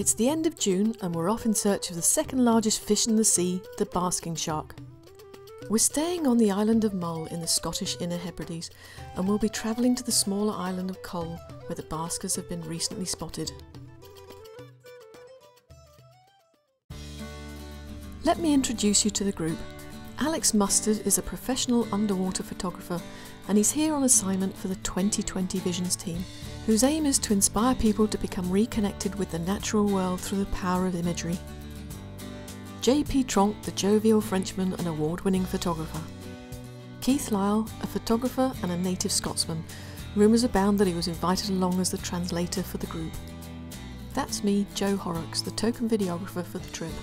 It's the end of June and we're off in search of the second largest fish in the sea, the basking shark. We're staying on the island of Mull in the Scottish Inner Hebrides, and we'll be travelling to the smaller island of Col, where the baskers have been recently spotted. Let me introduce you to the group. Alex Mustard is a professional underwater photographer, and he's here on assignment for the 2020 Visions team, whose aim is to inspire people to become reconnected with the natural world through the power of imagery. J.P. Tronk, the jovial Frenchman and award-winning photographer. Keith Lyle, a photographer and a native Scotsman. Rumours abound that he was invited along as the translator for the group. That's me, Joe Horrocks, the token videographer for the trip.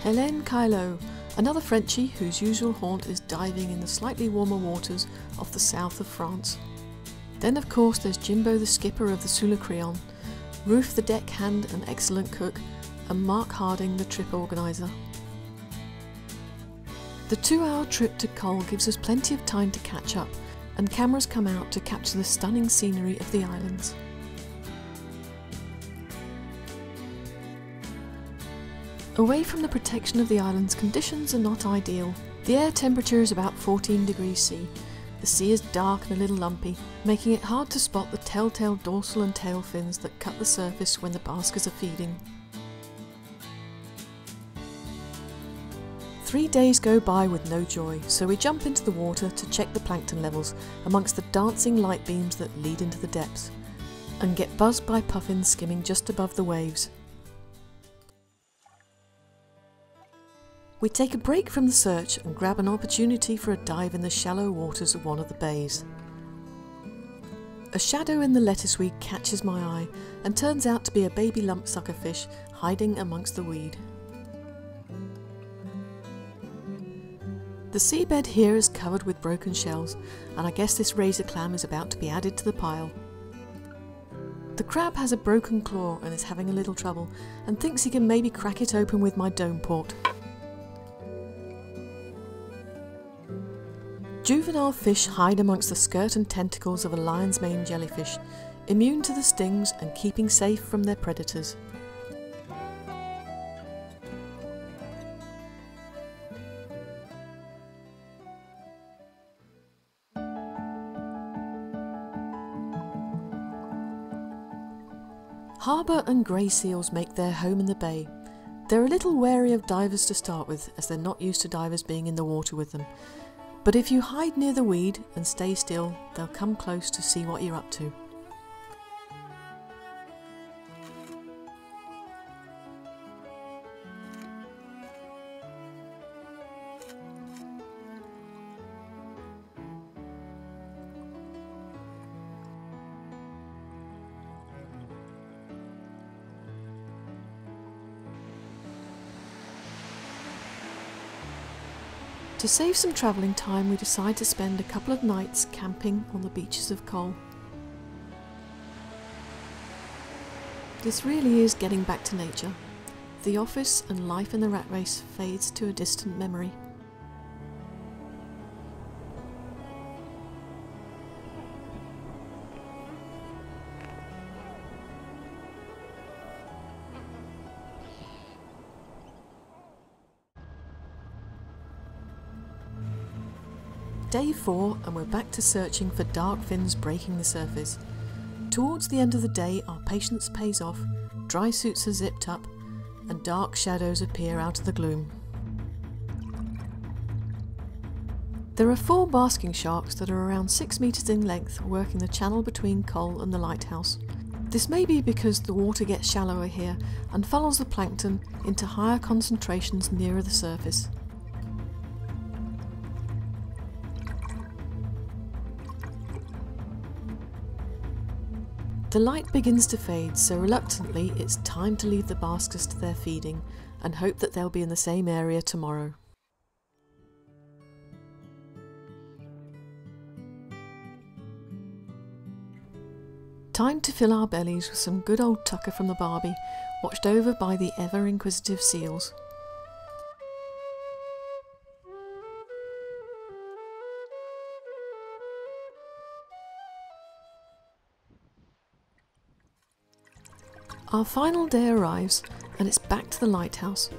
Hélène Caillot, another Frenchie whose usual haunt is diving in the slightly warmer waters off the south of France. Then of course there's Jimbo the skipper of the Sous le Crayon, Ruth the deckhand and excellent cook, and Mark Harding the trip organiser. The 2-hour trip to Col gives us plenty of time to catch up, and cameras come out to capture the stunning scenery of the islands. Away from the protection of the islands, conditions are not ideal. The air temperature is about 14 degrees C. The sea is dark and a little lumpy, making it hard to spot the telltale dorsal and tail fins that cut the surface when the baskers are feeding. 3 days go by with no joy, so we jump into the water to check the plankton levels amongst the dancing light beams that lead into the depths, and get buzzed by puffins skimming just above the waves. We take a break from the search and grab an opportunity for a dive in the shallow waters of one of the bays. A shadow in the lettuce weed catches my eye and turns out to be a baby lumpsucker fish hiding amongst the weed. The seabed here is covered with broken shells, and I guess this razor clam is about to be added to the pile. The crab has a broken claw and is having a little trouble, and thinks he can maybe crack it open with my dome port. Juvenile fish hide amongst the skirt and tentacles of a lion's mane jellyfish, immune to the stings and keeping safe from their predators. Harbour and grey seals make their home in the bay. They're a little wary of divers to start with, as they're not used to divers being in the water with them. But if you hide near the weed and stay still, they'll come close to see what you're up to. To save some travelling time, we decide to spend a couple of nights camping on the beaches of Col. This really is getting back to nature. The office and life in the rat race fades to a distant memory. Day 4 and we're back to searching for dark fins breaking the surface. Towards the end of the day our patience pays off, dry suits are zipped up and dark shadows appear out of the gloom. There are 4 basking sharks that are around 6 metres in length working the channel between Col and the lighthouse. This may be because the water gets shallower here and funnels the plankton into higher concentrations nearer the surface. The light begins to fade, so reluctantly it's time to leave the baskers to their feeding and hope that they'll be in the same area tomorrow. Time to fill our bellies with some good old tucker from the barbie, watched over by the ever-inquisitive seals. Our final day arrives and it's back to the lighthouse.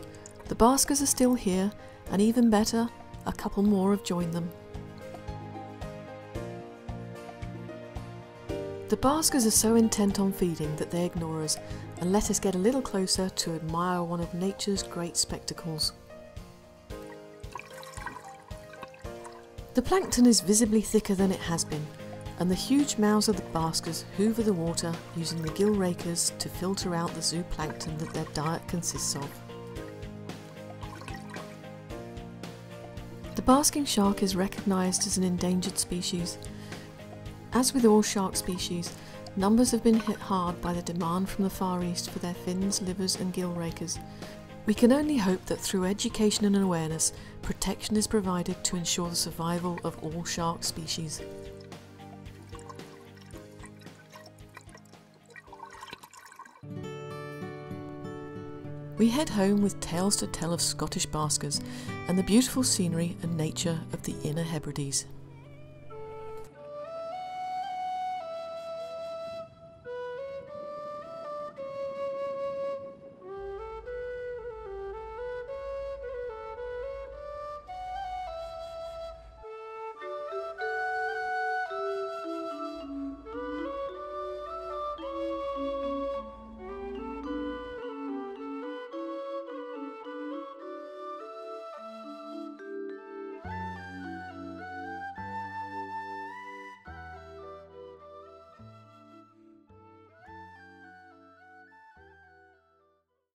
The Baskers are still here, and even better, a couple more have joined them. The Baskers are so intent on feeding that they ignore us and let us get a little closer to admire one of nature's great spectacles. The plankton is visibly thicker than it has been, and the huge mouths of the Baskers hoover the water using the gill rakers to filter out the zooplankton that their diet consists of. The basking shark is recognised as an endangered species. As with all shark species, numbers have been hit hard by the demand from the Far East for their fins, livers and gill rakers. We can only hope that through education and awareness, protection is provided to ensure the survival of all shark species. We head home with tales to tell of Scottish Baskers and the beautiful scenery and nature of the Inner Hebrides.